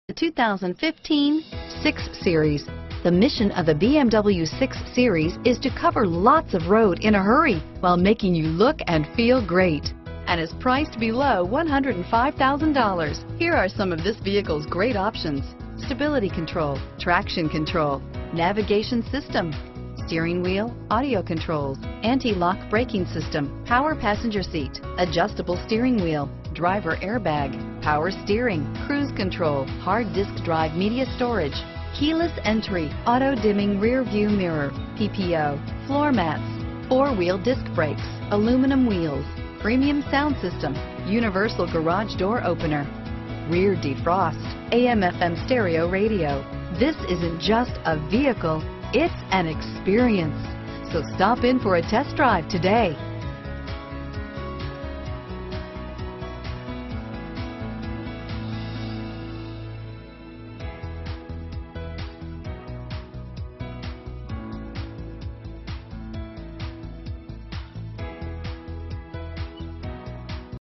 The 2015 6 Series. The mission of the BMW 6 Series is to cover lots of road in a hurry while making you look and feel great, and is priced below $105,000. Here are some of this vehicle's great options: stability control, traction control, navigation system, steering wheel audio controls, anti-lock braking system, power passenger seat, adjustable steering wheel, driver airbag, power steering, cruise control, hard disk drive media storage, keyless entry, auto dimming rear view mirror, PPO, floor mats, four-wheel disc brakes, aluminum wheels, premium sound system, universal garage door opener, rear defrost, AM/FM stereo radio. This isn't just a vehicle, it's an experience. So stop in for a test drive today.